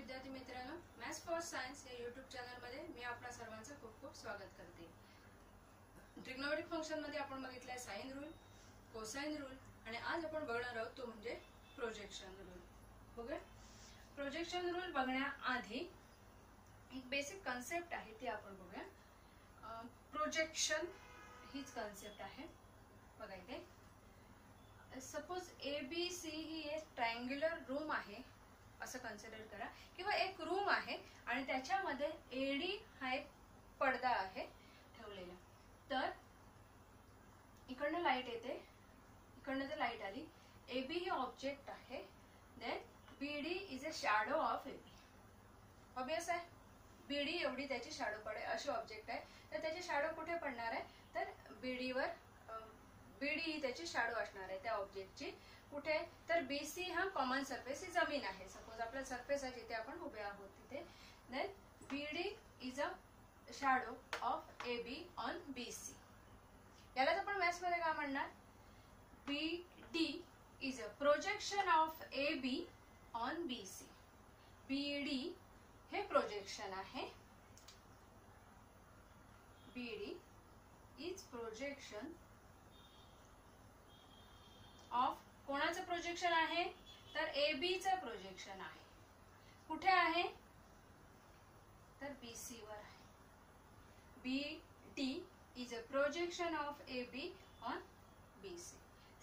विद्यार्थी मित्रांनो, maths for science या यूट्यूब चॅनलमध्ये मी आपल्या सर्वांचं खूप खूप स्वागत करते. ट्रिग्नोमेट्रिक फंक्शन मध्ये आपण बघितलंय साइन रूल, कोसाइन रूल आणि आज आपण बघणार आहोत तो म्हणजे प्रोजेक्शन रूल. बघूया. प्रोजेक्शन रूल बघण्याआधी एक बेसिक कन्सेप्ट आहे ती आपण बघूया. प्रोजेक्शन हीच कन्सेप्ट आहे. बघा इथे सपोज ABC ही एक ट्रायंग्युलर रूम आहे असं कन्सिडर करा, किंवा एक रूम आहे आणि त्याच्यामध्ये AD हा एक पडदा आहे ठेवलेला. तर इकडनं लाईट येते, इकडनं जर लाईट आली, AB ही ऑब्जेक्ट आहे, then BD is a shadow of AB. Obvious आहे, BD एवढी त्याची शॅडो पडे अशी ऑब्जेक्ट आहे, तर त्याची शॅडो कुठे पडणार आहे, तर BD वर. BD ही त्याची शॅडो असणार आहे त्या ऑब्जेक्टची. कुठे, तर BC हा कॉमन सरफेस ही जमीन आहे. सपोज आपला सरफेस आहे जिथे आपण उभे आहोत तिथे, then BD is a shadow of AB on BC. यालाच आपण मॅथ्स मध्ये काय म्हणणार, BD is a projection of AB on BC. BD हे प्रोजेक्शन आहे. BD इज प्रोजेक्शन ऑफ, कोणाचं प्रोजेक्शन आहे, तर AB चं प्रोजेक्शन आहे. कुठे आहे, तर BC वर आहे. BD is a projection of AB on BC.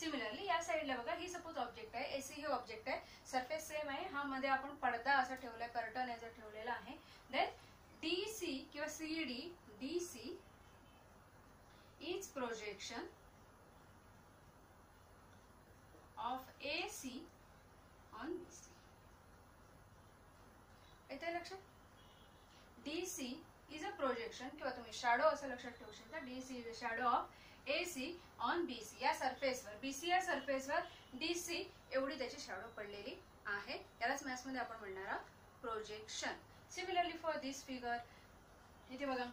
Similarly या साइडला बघा, ही सपोज ऑब्जेक्ट आहे, AC ही ऑब्जेक्ट आहे, सरफेस सेम आहे. हा मध्ये आपण पडदा असा ठेवलाय, कर्टन याचा ठेवलेला आहे. देन DC किंवा CD, DC is projection of AC on BC. येते लक्षात. DC is a projection किंवा तुम्ही शॅडो असं लक्षात ठेवू शकता. DC is a shadow of AC on BC. या सरफेसवर, BC या सरफेसवर DC एवढी त्याची शॅडो पडलेली आहे. यालाच मॅथ्स मध्ये आपण म्हणणार आहोत projection. Similarly for this figure, इथे बघा,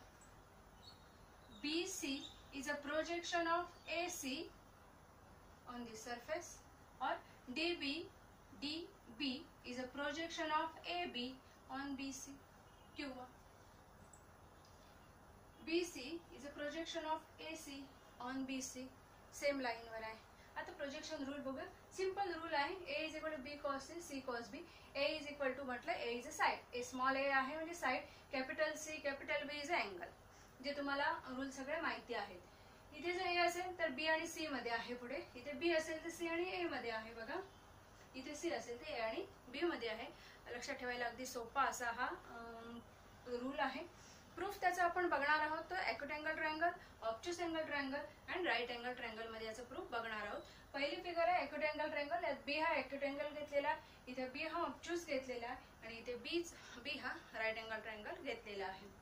BC is a projection of AC on the surface. or DB is a projection of AB on BC. किंवा BC is a projection of AC on BC. Same line वर आहे. आता projection rule बघूया. Simple rule आहे, A is equal to B cos C, C cos B. A is equal to म्हटलं A is a side. A small a आहे म्हणजे side, capital C capital B is a angle. जे तुम्हाला rule सगळे माहिती आहेत. इथे जर A असेल तर B आणि C मध्ये आहे. पुढे इथे B असेल तर C आणि A मध्ये आहे. बघा, इथे C असेल तर A आणि B मध्ये आहे. लक्षात ठेवायला अगदी सोपा असा हा रूल आहे. प्रूफ त्याचा आपण बघणार आहोत. तो acute angle triangle, obtuse angle triangle and right angle triangle मध्ये याचा प्रूफ बघणार आहोत. पहिली फिगर आहे ॲक्यूट अँगल ट्रायंगल. यात B हा ॲक्यूट अँगल घेतलेला, इथे B हा ऑब्ट्यूस घेतलेला आणि इथे B हा राईट अँगल ट्रायंगल घेतलेला आहे.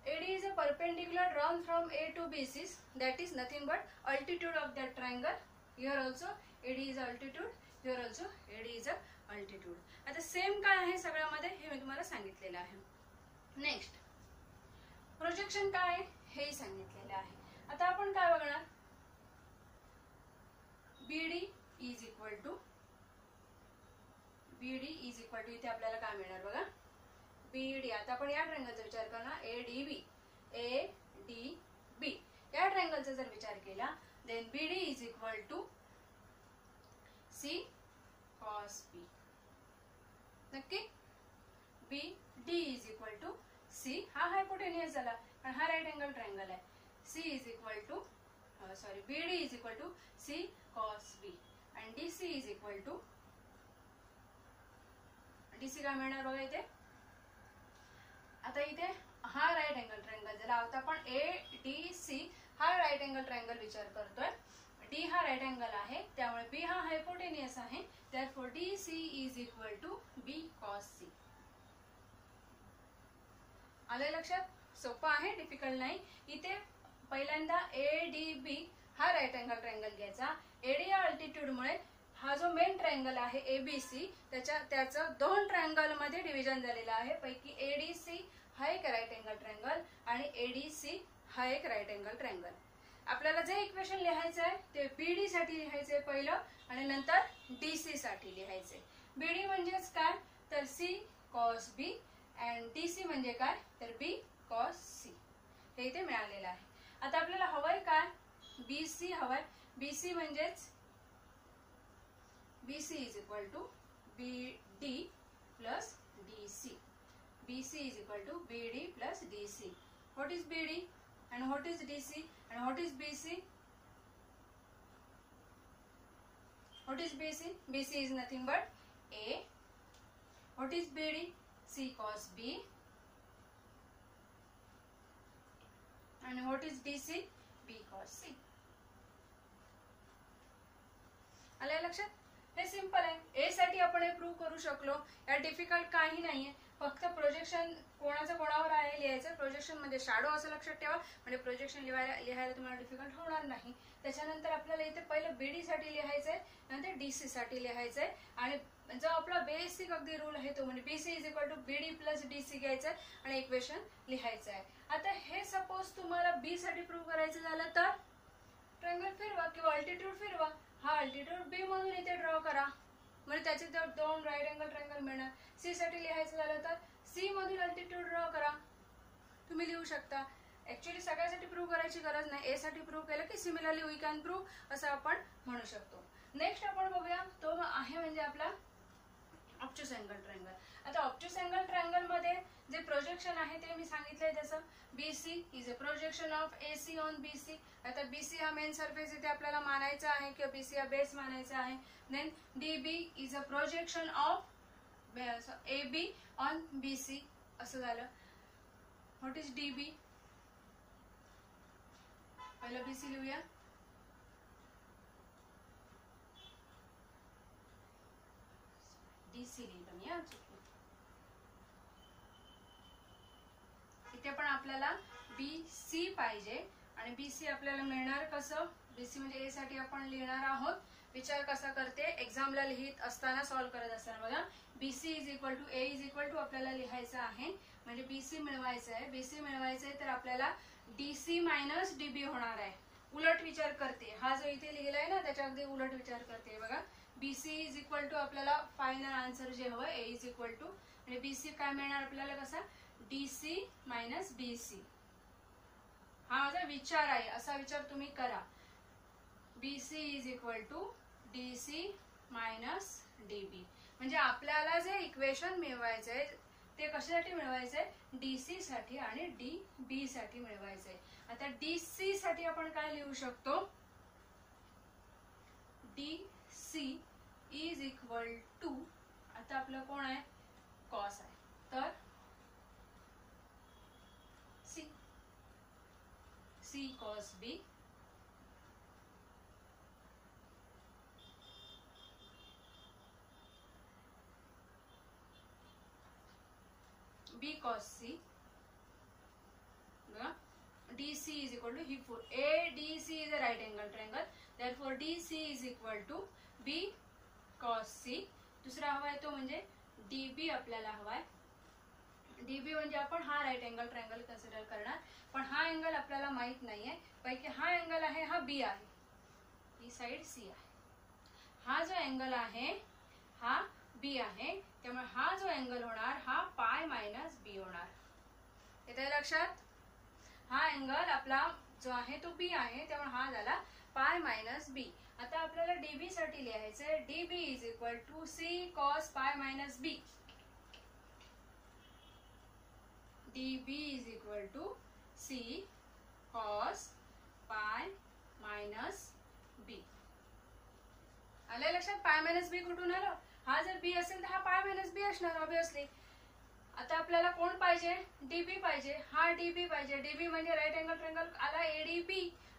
AD is a perpendicular drawn from A to BC, that is nothing but altitude of that triangle. Here also AD is altitude, here also AD is a altitude. आता same काय आहे सगळ्यामध्ये हे मी तुम्हाला सांगितलेलं आहे. नेक्स्ट प्रोजेक्शन काय आहे हे सांगितलेलं आहे. आता आपण काय बघणार, BD is equal to इथे आपल्याला काय मिळणार बघा, BD. आता आपण या ट्रायंगलचा विचार करणार, ADB या ट्रायंगलचा जर विचार केला, then BD is equal to C cos B. नक्की BD is equal to C, हा हायपोटेन्युअस झाला पण हा राईट अँगल ट्रायंगल आहे. C is equal to BD is equal to C cos B आणि DC is equal to, DC काय मिळणार बघा इथे. आता इथे हा राईट अँगल ट्रायंगल झाला. आता आपण ADC हा राईट अँगल ट्रायंगल विचार करतोय. D हा राईट अँगल आहे, त्यामुळे B हा हायपोटेन्युअस आहे. therefore DC is equal to B cos C. आलं लक्षात. सोपं आहे, डिफिकल्ट नाही. इथे पहिल्यांदा ADB हा राईट अँगल ट्रायंगल घ्यायचा. AD या अल्टिट्यूड मुळे हा जो मेन ट्रायंगल आहे ABC, त्याचं दोन ट्रायंगल मध्ये डिव्हिजन झालेलं आहे. पैकी ADC हा एक राईट अँगल ट्रायंगल आणि ADC हा एक राईट अँगल ट्रायंगल. आपल्याला जे इक्वेशन लिहायचं आहे ते BD साठी लिहायचंय पहिलं आणि नंतर DC साठी लिहायचंय. BD म्हणजेच काय, तर C cos B and D C म्हणजे काय तर बी कॉस सी हे इथे मिळालेलं आहे. आता आपल्याला हवंय काय बी सी हवंय. बी सी म्हणजेच B C is equal to B D plus D C. B C is equal to B D plus D C. What is B D and what is DC and what is BC? What is BC? BC is nothing but A. What is BD? C cos B. And what is DC? B cos C. आलं लक्षात? हे simple आहे. ए साठी आपण हे prove करू शकलो. या डिफिकल्ट काही नाहीये. फक्त प्रोजेक्शन कोणाचं कोणावर आहे लिहायचं. प्रोजेक्शन मध्ये शॅडो असं लक्षात ठेवा म्हणजे प्रोजेक्शन लिहायला तुम्हाला डिफिकल्ट होणार नाही. त्याच्यानंतर आपल्याला इथे पहिलं बीडी साठी लिहायचंय नंतर डीसी साठी लिहायचंय आणि जो आपला बेसिक अगदी रूल आहे तो म्हणजे BC is equal to BD plus DC घ्यायचंय आणि इक्वेशन लिहायचं आहे. आता हे सपोज तुम्हाला बी साठी प्रूव्ह करायचं झालं तर ट्रायंगल फिरवा किंवा अल्टिट्यूड फिरवा. हा अल्टिट्यूड बी मधून इथे ड्रॉ करा म्हणजे त्याचे दोन राईट अँगल ट्रायंगल मिळणार. सी साठी लिहायचं झालं तर सी मधून अल्टिट्यूड ड्रॉ करा. तुम्ही लिहू शकता. ऍक्च्युअली सगळ्यासाठी प्रूव्ह करायची गरज नाही. ए साठी प्रूव्ह केलं की सिमिलरली वी कॅन प्रूव्ह असं आपण म्हणू शकतो. नेक्स्ट आपण बघूया तो आहे म्हणजे आपला ऑब्ट्यूस अँगल ट्रायंगल. आता ऑब्ट्यूस अँगल ट्रायंगल मध्ये जे प्रोजेक्शन आहे ते मी सांगितलंय त्याचं BC is a projection of AC on BC. आता BC हा मेन सरफेस इथे आपल्याला मानायचा आहे किंवा BC हा बेस मानायचा आहे. Then DB is a projection of AB on BC असं झालं. What is DB? पहिलं BC लिहूया. DC लिहिलं मी इथे पण आपल्याला BC पाहिजे आणि BC आपल्याला मिळणार कसं. BC म्हणजे ए साठी आपण लिहिणार आहोत. विचार कसा करते एक्झामला लिहित असताना सॉल्व्ह करत असताना बघा BC is equal to A is equal to आपल्याला लिहायचं आहे म्हणजे BC मिळवायचं आहे. BC मिळवायचं आहे तर आपल्याला DC मायनस DB होणार आहे. उलट विचार करते. हा जो इथे लिहिला आहे ना त्याच्या अगदी उलट विचार करते बघा. BC इज इक्वल टू आपल्याला फायनल आन्सर जे हवं ए इज इक्वल टू आणि BC काय मिळणार आपल्याला कसा DC मायनस BC. हा माझा विचार आहे. असा विचार तुम्ही करा. BC is equal to DC minus DB म्हणजे आपल्याला जे इक्वेशन मिळवायचंय ते कशासाठी मिळवायचंय DC साठी आणि DB साठी मिळवायचंय. आता DC साठी आपण काय लिहू शकतो DC इज इक्वल टू आता आपलं कोण आहे कॉस आहे तर C cos B B cos C DC is equal to he for ADC is a right angle triangle therefore DC is equal to B cos C. दुसरा हवा आहे तो म्हणजे DB आपल्याला हवाय. DB म्हणजे आपण हा राईट अँगल ट्रायंगल कन्सिडर करणार पण हा अँगल आपल्याला माहित नाहीये. पैकी हा अँगल आहे हा B आहे. ही साइड C आहे. हा जो अँगल आहे हा B आहे त्यामुळे हा जो अँगल होणार हा पाय मायनस B होणार. येते लक्षात. हा अँगल आपला जो आहे तो B आहे त्यामुळे हा झाला पाय मायनस B. आता आपल्याला DB साठी लिहायचंय DB is equal to C cos pi minus B. DB is equal to C cos pi minus B. आलं लक्षात. पाय मायनस B कुठून आलं. हा जर B असेल तर हा पाय मायनस B असणार ऑब्विसली. आता आपल्याला कोण पाहिजे DB पाहिजे. हा DB पाहिजे. DB म्हणजे राईट अँगल ट्रायंगल आला ADB.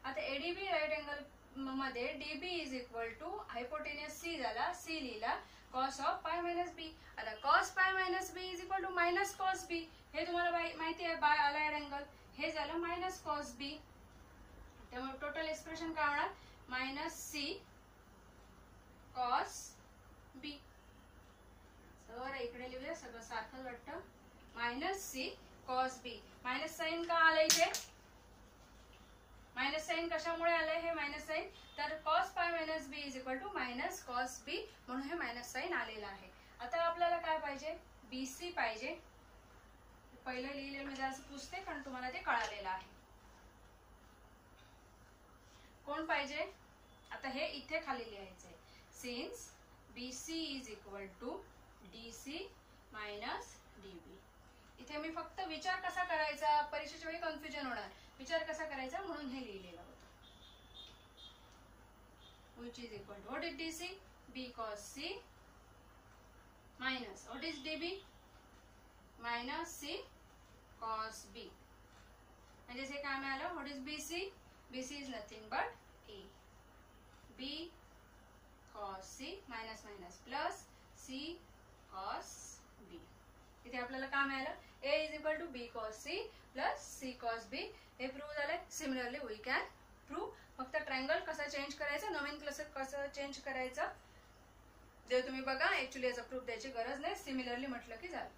आता ADB राईट अँगल मध्ये DB is equal to hypotenuse C झाला. C लिहिला cos of pi minus B. आता cos pi minus B is equal to minus cos B. हे तुम्हाला माहिती आहे बाय अलाइड अँगल हे झालं मायनस cos B. त्यामुळे टोटल एक्सप्रेशन काय होणार मायनस C cos B. तर इकडे लिहूया सगळं सारखंच वाटतं minus C cos B. Minus sign का आलं इथे मायनस साइन कशामुळे आलंय हे मायनस साइन तर cos pi minus B is equal to minus cos B म्हणून हे मायनस साइन आलेलं आहे. आता आपल्याला काय पाहिजे BC पाहिजे. पहिलं लिहिलेलं मी जरासं पुसते कारण तुम्हाला ते कळालेलं आहे. कोण पाहिजे? आता हे इथे खाली लिहायचंय. Since BC is equal to DC minus DB. इथे मी फक्त विचार कसा करायचा, परीक्षेच्या वेळी कन्फ्युजन होणार, विचार कसा करायचा म्हणून हे लिहिलेलं होतं. Which is equal to, what is DC? B cos C minus what is DB? Minus C cos B. म्हणजे हे काय मिळालं? What is BC? BC is nothing but A. B cos C minus minus plus C cos B. इथे आपल्याला काय मिळालं? A is equal to B cos C plus C cos B. हे prove झालंय. Similarly we can prove. फक्त triangle कसा change करायचा, nomenclature कसं चेंज करायचं जे तुम्ही बघा. ऍक्च्युली याचा प्रूफ द्यायची गरज नाही, सिमिलरली म्हटलं की झालं.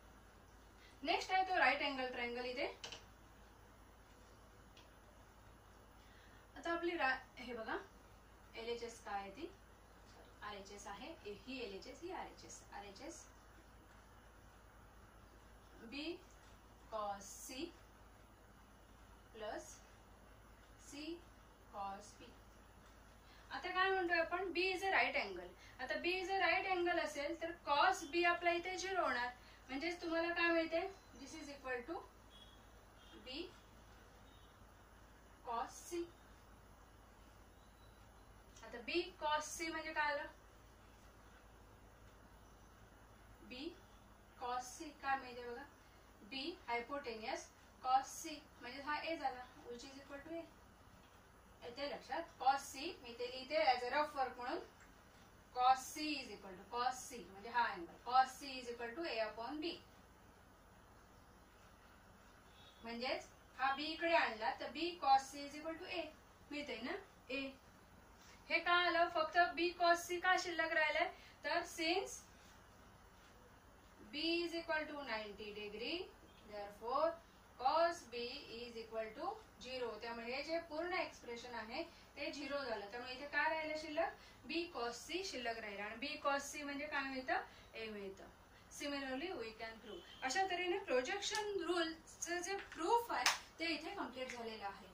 नेक्स्ट आहे तो राईट अँगल ट्रायंगल. इथे आता आपली हे बघा LHS काय आहे, ती RHS आहे. ही LHS, ही RHS. RHS B cos C plus C cos B. आता काय म्हणतोय आपण? B is a right angle. आता B is a right angle असेल तर cos B आपला इथे 0 होणार. म्हणजे तुम्हाला काय मिळते? This is equal to B cos C. आता B cos C म्हणजे काय आलं? B cos C काय मिळते बघा? B हायपोटेनियस cos C म्हणजे हा A झाला. which is equal to A. येते लक्षात? cos C मी ते लिहिते ऍज अ रफ वर्क म्हणून. cos C is equal to cos C म्हणजे हा angle. cos C is equal to A upon B. म्हणजेच हा B इकडे आणला तर B cos C is equal to A मिळते ना A. हे काय आलं? फक्त B cos C का शिल्लक राहिलंय? तर since B is equal to 90 degree therefore cos B is equal to 0. त्यामुळे हे जे पूर्ण एक्सप्रेशन आहे ते 0 झालं. त्यामुळे इथे काय राहिलं शिल्लक? B cos C शिल्लक राहिलं. आणि B cos C म्हणजे काय मिळतं? A मिळतं. Similarly we can prove. अशा तऱ्हेने प्रोजेक्शन रूलचं जे प्रूफ आहे ते इथे कम्प्लीट झालेलं आहे.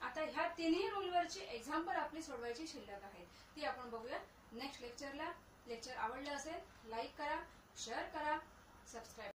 आता ह्या तिन्ही रूलवरची एक्झाम्पल आपली सोडवायची शिल्लक आहे, ती आपण बघूया नेक्स्ट लेक्चरला. लेक्चर आवडलं असेल लाईक करा, शेअर करा, सबस्क्राईब